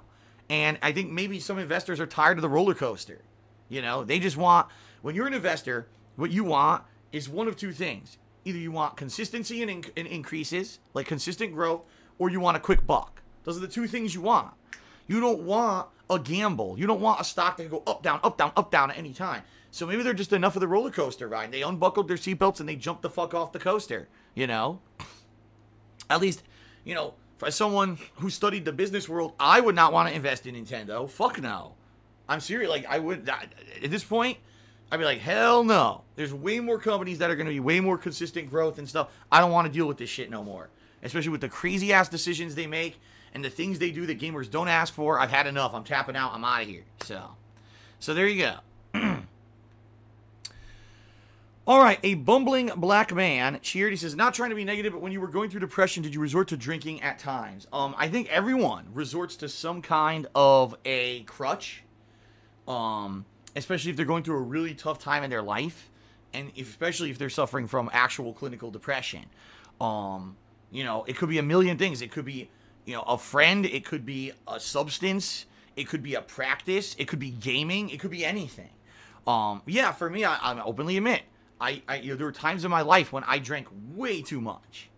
And I think maybe some investors are tired of the roller coaster. You know, they just want, when you're an investor, what you want is one of two things. Either you want consistency and increases, like consistent growth, or you want a quick buck. Those are the two things you want. You don't want a gamble. You don't want a stock that can go up, down, up, down, up, down at any time. So maybe they're just enough of the roller coaster ride. They unbuckled their seatbelts and they jumped the fuck off the coaster, you know? At least, you know, as someone who studied the business world, I would not want to invest in Nintendo. Fuck no. I'm serious. Like, I would, at this point, I'd be like, hell no. There's way more companies that are going to be way more consistent growth and stuff. I don't want to deal with this shit no more. Especially with the crazy-ass decisions they make and the things they do that gamers don't ask for. I've had enough. I'm tapping out. I'm out of here. So there you go. All right, a bumbling black man cheered. He says, not trying to be negative, but when you were going through depression, did you resort to drinking at times? I think everyone resorts to some kind of a crutch. Especially if they're going through a really tough time in their life, and especially if they're suffering from actual clinical depression. You know, it could be a million things. It could be, you know, a friend. It could be a substance. It could be a practice. It could be gaming. It could be anything. Yeah, for me, I openly admit, you know, there were times in my life when I drank way too much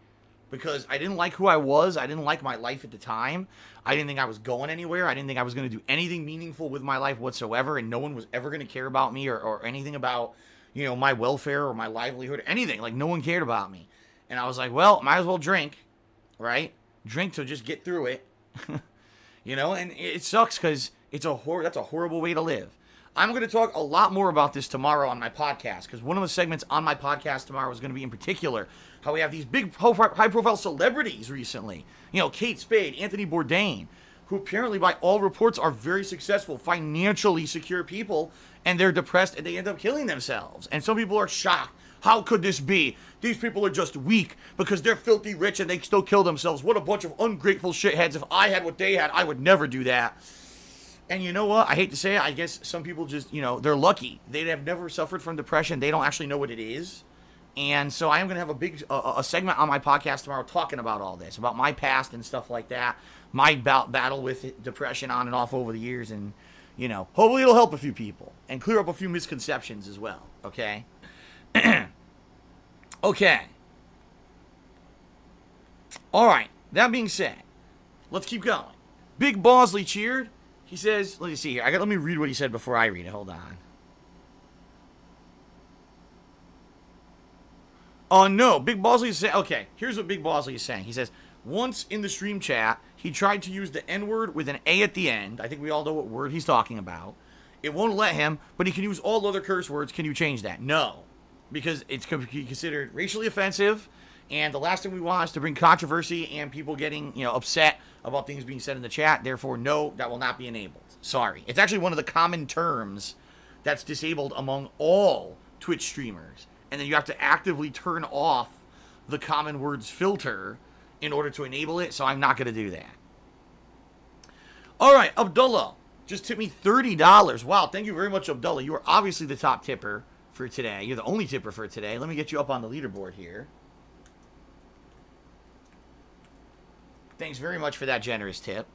because I didn't like who I was. I didn't like my life at the time. I didn't think I was going anywhere. I didn't think I was going to do anything meaningful with my life whatsoever, and no one was ever going to care about me or anything about, you know, my welfare or my livelihood or anything. Like, no one cared about me. And I was like, well, might as well drink, right? Drink to just get through it. You know, and it sucks because that's a horrible way to live. I'm going to talk a lot more about this tomorrow on my podcast, because one of the segments on my podcast tomorrow is going to be in particular how we have these big high-profile celebrities recently. You know, Kate Spade, Anthony Bourdain, who apparently by all reports are very successful, financially secure people, and they're depressed and they end up killing themselves. And some people are shocked. How could this be? These people are just weak because they're filthy rich and they still kill themselves. What a bunch of ungrateful shitheads. If I had what they had, I would never do that. And you know what? I hate to say it. I guess some people just, you know, they're lucky. They have never suffered from depression. They don't actually know what it is. And so I am going to have a big a segment on my podcast tomorrow talking about all this, about my past and stuff like that, my battle with depression on and off over the years. And, you know, hopefully it'll help a few people and clear up a few misconceptions as well. Okay? Okay. All right. That being said, let's keep going. BigBosley cheered. He says, let me see here. Let me read what he said before I read it. Hold on. Oh, no. BigBosley is saying, okay, here's what BigBosley is saying. He says, once in the stream chat, he tried to use the N-word with an A at the end. I think we all know what word he's talking about. It won't let him, but he can use all other curse words. Can you change that? No. Because it's considered racially offensive, and the last thing we want is to bring controversy and people getting, you know, upset about things being said in the chat. Therefore, no, that will not be enabled. Sorry. It's actually one of the common terms that's disabled among all Twitch streamers. And then you have to actively turn off the common words filter in order to enable it, so I'm not going to do that. All right, Abdullah just tipped me $30. Wow, thank you very much, Abdullah. You are obviously the top tipper for today. You're the only tipper for today. Let me get you up on the leaderboard here. Thanks very much for that generous tip.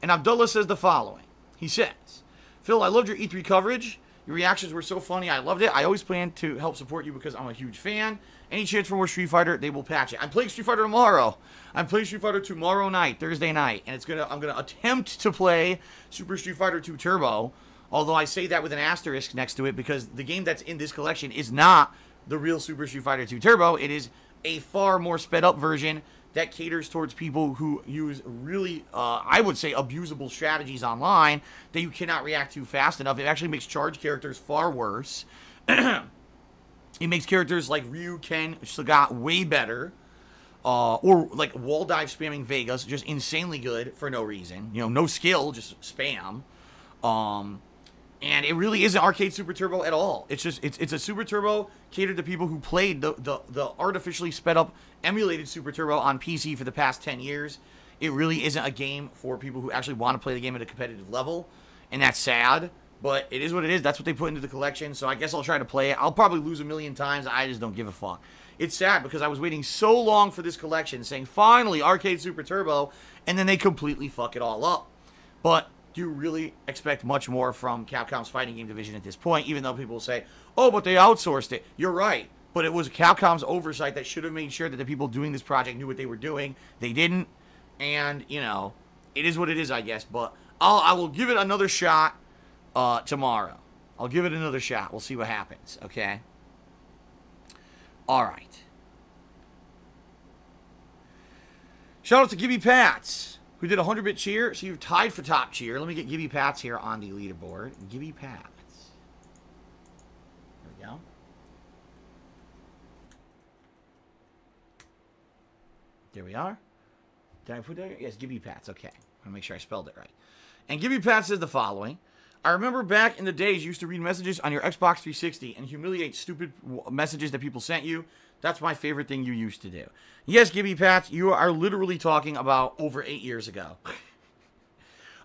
And Abdullah says the following. He says, Phil, I loved your E3 coverage. Your reactions were so funny. I loved it. I always plan to help support you because I'm a huge fan. Any chance for more Street Fighter, they will patch it. I'm playing Street Fighter tomorrow. I'm playing Street Fighter tomorrow night, Thursday night. And I'm gonna attempt to play Super Street Fighter 2 Turbo. Although I say that with an asterisk next to it because the game that's in this collection is not the real Super Street Fighter 2 Turbo. It is a far more sped up version that caters towards people who use really, I would say, abusable strategies online that you cannot react to fast enough. It actually makes charge characters far worse. It makes characters like Ryu, Ken, Sagat way better. or like wall dive spamming Vegas, just insanely good for no reason. You know, no skill, just spam. And it really isn't arcade Super Turbo at all. It's just it's a Super Turbo catered to people who played the artificially sped up emulated Super Turbo on PC for the past 10 years. It really isn't a game for people who actually want to play the game at a competitive level, and that's sad. But it is what it is. That's what they put into the collection. So I guess I'll try to play it. I'll probably lose a million times. I just don't give a fuck. It's sad because I was waiting so long for this collection, saying finally arcade Super Turbo, and then they completely fuck it all up. But do you really expect much more from Capcom's fighting game division at this point, even though people say, oh, but they outsourced it? You're right, but it was Capcom's oversight that should have made sure that the people doing this project knew what they were doing. They didn't, and, you know, it is what it is, I guess, but I will give it another shot tomorrow. I'll give it another shot. We'll see what happens, okay? All right. Shout out to Gibby Pats, who did a 100-bit cheer. So you've tied for top cheer. Let me get Gibby Pats here on the leaderboard. Gibby Pats. There we go. There we are. Did I put that? Yes, Gibby Pats. Okay. I want to make sure I spelled it right. And Gibby Pats says the following. I remember back in the days you used to read messages on your Xbox 360 and humiliate stupid messages that people sent you. That's my favorite thing you used to do. Yes, Gibby Pats, you are literally talking about over 8 years ago.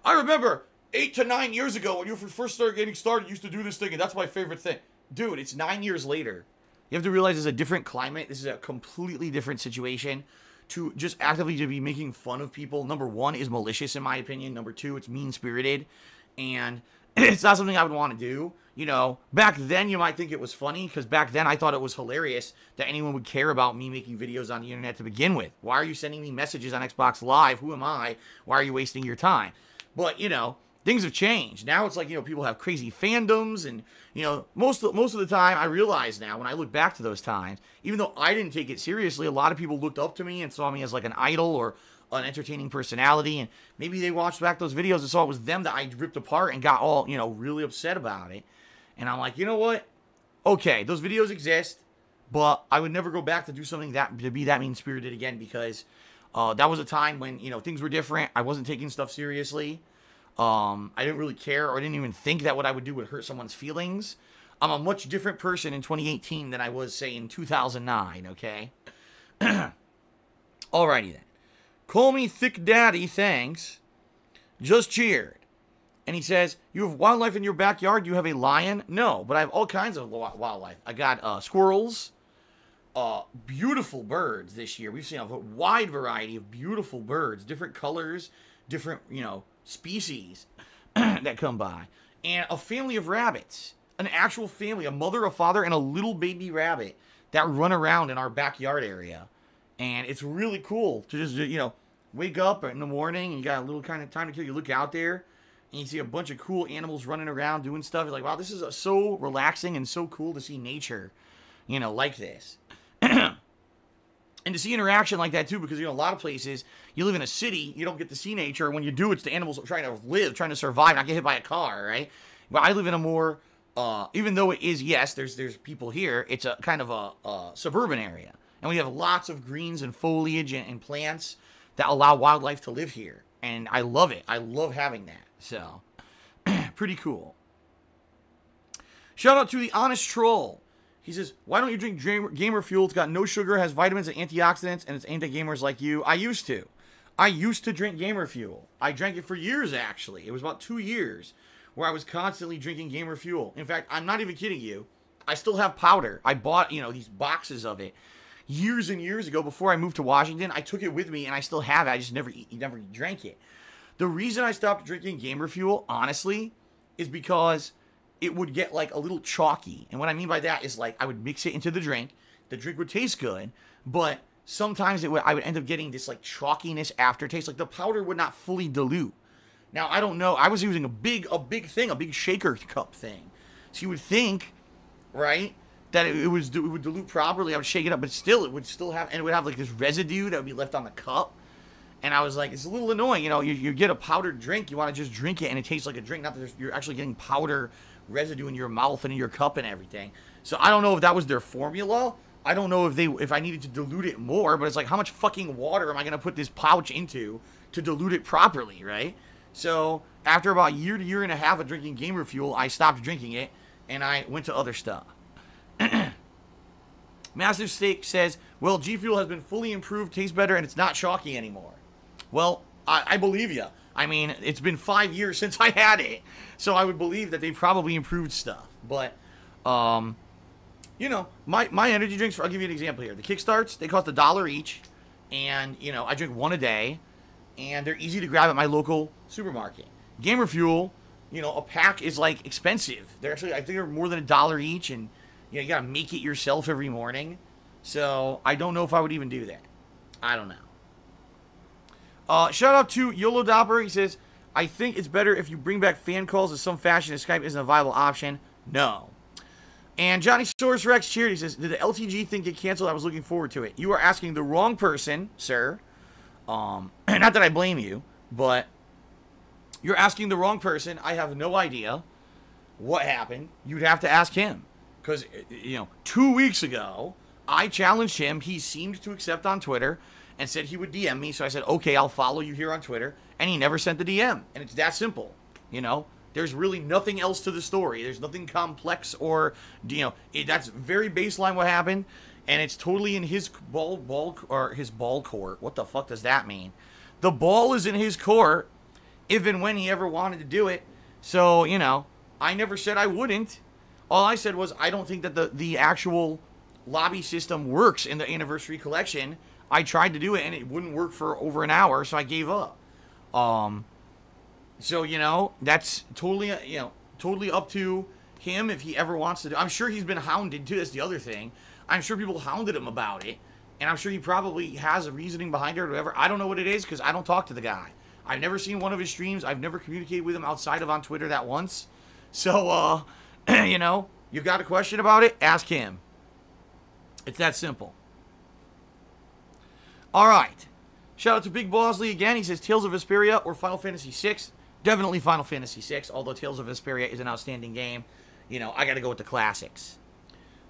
I remember 8 to 9 years ago when you first started getting started, you used to do this thing, and that's my favorite thing. Dude, it's 9 years later. You have to realize it's a different climate. This is a completely different situation. To just actively to be making fun of people, number one, is malicious in my opinion. Number two, it's mean-spirited. And it's not something I would want to do. You know, back then you might think it was funny, because back then I thought it was hilarious that anyone would care about me making videos on the internet to begin with. Why are you sending me messages on Xbox Live? Who am I? Why are you wasting your time? But, you know, things have changed. Now it's like, you know, people have crazy fandoms, and, you know, most of the time I realize now, when I look back to those times, even though I didn't take it seriously, a lot of people looked up to me and saw me as like an idol or an entertaining personality, and maybe they watched back those videos and saw it was them that I ripped apart and got all, you know, really upset about it. And I'm like, you know what? Okay, those videos exist, but I would never go back to do something to be that mean-spirited again, because that was a time when, you know, things were different. I wasn't taking stuff seriously. I didn't really care, or I didn't even think that what I would do would hurt someone's feelings. I'm a much different person in 2018 than I was, say, in 2009, okay? Alrighty then. Call me Thick Daddy, thanks. Just cheered. And he says, you have wildlife in your backyard? You have a lion? No, but I have all kinds of wildlife. I got squirrels, beautiful birds this year. We've seen a wide variety of beautiful birds, different colors, different, you know, species that come by. And a family of rabbits. An actual family, a mother, a father, and a little baby rabbit that run around in our backyard area. And it's really cool to just, you know, wake up in the morning and you got a little kind of time to kill. You look out there and you see a bunch of cool animals running around doing stuff. You're like, wow, this is so relaxing and so cool to see nature, you know, like this. And to see interaction like that, too, because, you know, a lot of places, you live in a city, you don't get to see nature. When you do, it's the animals trying to live, trying to survive, not get hit by a car, right? But I live in a more, even though it is, yes, there's people here, it's a kind of a suburban area. And we have lots of greens and foliage and plants that allow wildlife to live here. And I love it. I love having that. So, pretty cool. Shout out to the Honest Troll. He says, why don't you drink Gamer Fuel? It's got no sugar, has vitamins and antioxidants, and it's aimed at gamers like you. I used to. I used to drink Gamer Fuel. I drank it for years, actually. It was about 2 years where I was constantly drinking Gamer Fuel. In fact, I'm not even kidding you. I still have powder. I bought, you know, these boxes of it years and years ago before I moved to Washington. I took it with me, and I still have it. I just never drank it. The reason I stopped drinking Gamer Fuel, honestly, is because it would get like a little chalky. And what I mean by that is like I would mix it into the drink. The drink would taste good, but sometimes I would end up getting this like chalkiness aftertaste. Like the powder would not fully dilute. Now, I don't know. I was using a big shaker cup thing. So you would think, right, that it would dilute properly. I would shake it up, but still, it would still have, and it would have like this residue that would be left on the cup. And I was like, it's a little annoying. You know, you get a powdered drink, you want to just drink it, and it tastes like a drink. Not that you're actually getting powder residue in your mouth and in your cup and everything. So I don't know if that was their formula, I don't know if I needed to dilute it more, but it's like, how much fucking water am I going to put this pouch into to dilute it properly, right? So after about a year to year and a half of drinking Gamer Fuel, I stopped drinking it, and I went to other stuff. Massive Steak says, well, G Fuel has been fully improved, tastes better, and it's not chalky anymore. Well, I believe you. I mean, it's been 5 years since I had it, so I would believe that they probably improved stuff. But, you know, my energy drinks, I'll give you an example here. The Kickstarts, they cost $1 each, and, you know, I drink one a day, and they're easy to grab at my local supermarket. Gamer Fuel, you know, a pack is, like, expensive. They're actually, I think they're more than $1 each, and, you know, you gotta make it yourself every morning. So, I don't know if I would even do that. I don't know. Shout out to YOLO Dopper. He says, I think it's better if you bring back fan calls in some fashion if Skype isn't a viable option. No. And Johnny Source Rex Charity says, did the LTG thing get canceled? I was looking forward to it. You are asking the wrong person, sir. Not that I blame you, but you're asking the wrong person. I have no idea what happened. You'd have to ask him. Because, you know, 2 weeks ago, I challenged him. He seemed to accept on Twitter and said he would DM me. So I said, okay, I'll follow you here on Twitter. And he never sent the DM. And it's that simple. You know, there's really nothing else to the story. There's nothing complex or, you know, that's very baseline what happened. And it's totally in his ball court. What the fuck does that mean? The ball is in his court if and when he ever wanted to do it. So, you know, I never said I wouldn't. All I said was I don't think that the actual lobby system works in the Anniversary Collection. I tried to do it, and it wouldn't work for over an hour, so I gave up. So, you know, that's totally, you know, totally up to him if he ever wants to do. I'm sure he's been hounded, too. That's the other thing. I'm sure people hounded him about it, and I'm sure he probably has a reasoning behind it or whatever. I don't know what it is because I don't talk to the guy. I've never seen one of his streams. I've never communicated with him outside of on Twitter that once. So, you know, you got a question about it, ask him. It's that simple. All right. Shout out to BigBosley again. He says Tales of Vesperia or Final Fantasy VI. Definitely Final Fantasy VI, although Tales of Vesperia is an outstanding game. You know, I got to go with the classics.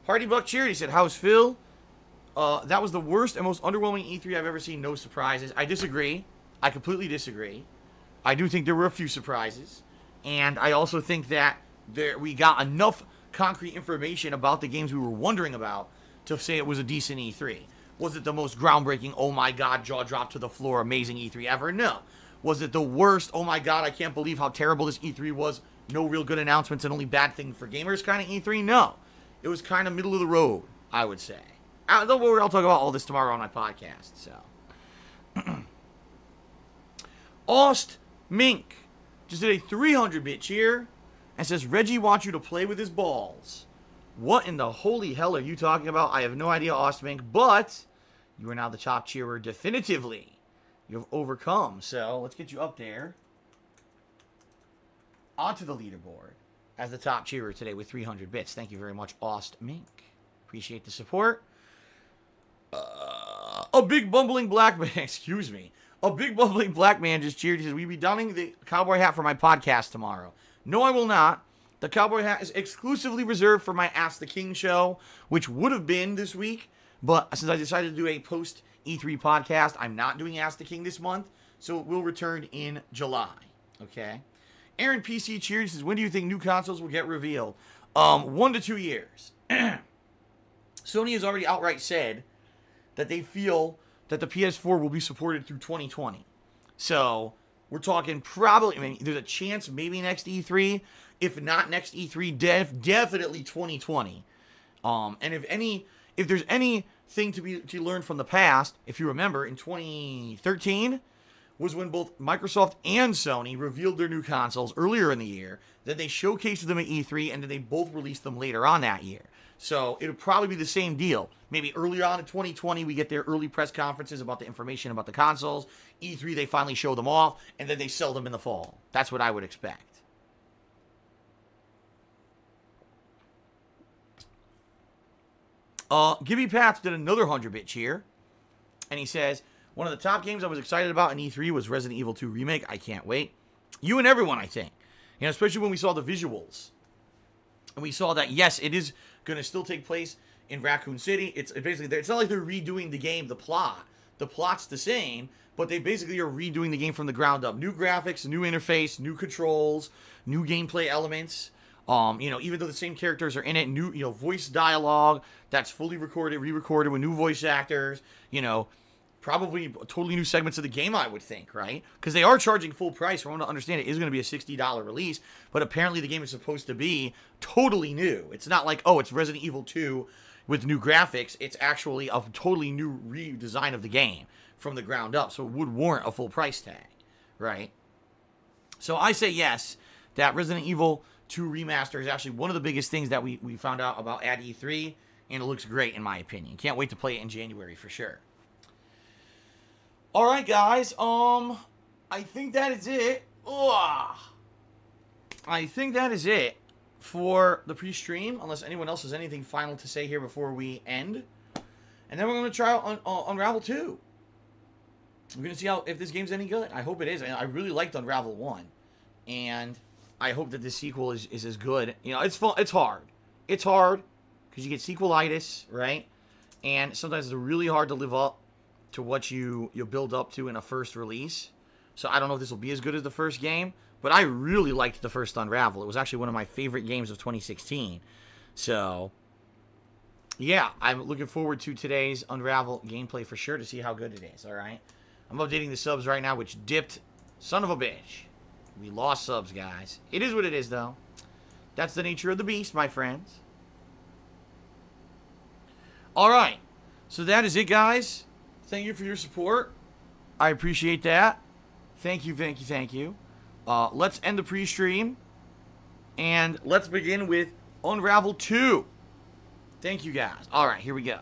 Hardy Buck Charity said, how's Phil? That was the worst and most underwhelming E3 I've ever seen. No surprises. I disagree. I completely disagree. I do think there were a few surprises. And I also think that we got enough concrete information about the games we were wondering about to say it was a decent E3. Was it the most groundbreaking, oh my god, jaw drop to the floor, amazing E3 ever? No. Was it the worst, oh my god, I can't believe how terrible this E3 was, no real good announcements and only bad thing for gamers kind of E3? No. It was kind of middle of the road, I would say. Don't worry, I'll talk about all this tomorrow on my podcast, so. Ost Mink just did a 300-bit cheer and says, Reggie wants you to play with his balls. What in the holy hell are you talking about? I have no idea, Ostmink, but you are now the top cheerer definitively. You have overcome, so let's get you up there onto the leaderboard as the top cheerer today with 300 bits. Thank you very much, Ostmink. Appreciate the support. A big bumbling black man, excuse me. A big bumbling black man just cheered. He says, we'll be donning the cowboy hat for my podcast tomorrow. No, I will not. The cowboy hat is exclusively reserved for my Ask the King show, which would have been this week. But since I decided to do a post-E3 podcast, I'm not doing Ask the King this month. So it will return in July. Okay? Aaron PC Cheers says, when do you think new consoles will get revealed? 1 to 2 years. Sony has already outright said that they feel that the PS4 will be supported through 2020. So we're talking probably, I mean, there's a chance maybe next E3. If not next E3, definitely 2020. And if there's anything to learn from the past, if you remember, in 2013 was when both Microsoft and Sony revealed their new consoles earlier in the year. Then they showcased them at E3, and then they both released them later on that year. So it'll probably be the same deal. Maybe earlier on in 2020, we get their early press conferences about the information about the consoles. E3, they finally show them off, and then they sell them in the fall. That's what I would expect. Gibby Pats did another 100-bit cheer, and he says, one of the top games I was excited about in E3 was Resident Evil 2 Remake. I can't wait. You and everyone, I think. You know, especially when we saw the visuals. And we saw that, yes, it is going to still take place in Raccoon City. It's basically, it's not like they're redoing the game, the plot. The plot's the same, but they basically are redoing the game from the ground up. New graphics, new interface, new controls, new gameplay elements. Even though the same characters are in it, new, voice dialogue that's fully recorded, re-recorded with new voice actors, probably totally new segments of the game, I would think, right? Because they are charging full price. For everyone to understand, it is going to be a $60 release, but apparently the game is supposed to be totally new. It's not like, oh, it's Resident Evil 2 with new graphics. It's actually a totally new redesign of the game from the ground up, so it would warrant a full price tag, right? So I say yes, that Resident Evil 2 Remaster is actually one of the biggest things that we found out about at E3, and it looks great in my opinion. Can't wait to play it in January for sure. All right, guys. I think that is it. Ugh. I think that is it for the pre-stream, unless anyone else has anything final to say here before we end. And then we're going to try out Unravel 2. We're going to see if this game's any good. I hope it is. I really liked Unravel 1. And I hope that this sequel is as good. It's fun. It's hard. It's hard because you get sequelitis, right? And sometimes it's really hard to live up to what you build up to in a first release. So I don't know if this will be as good as the first game, but I really liked the first Unravel. It was actually one of my favorite games of 2016. So, yeah, I'm looking forward to today's Unravel gameplay for sure to see how good it is, all right? I'm updating the subs right now, which dipped. Son of a bitch. We lost subs, guys. It is what it is, though. That's the nature of the beast, my friends. All right. So that is it, guys. Thank you for your support. I appreciate that. Thank you, thank you, thank you. Let's end the pre-stream. And let's begin with Unravel 2. Thank you, guys. All right, here we go.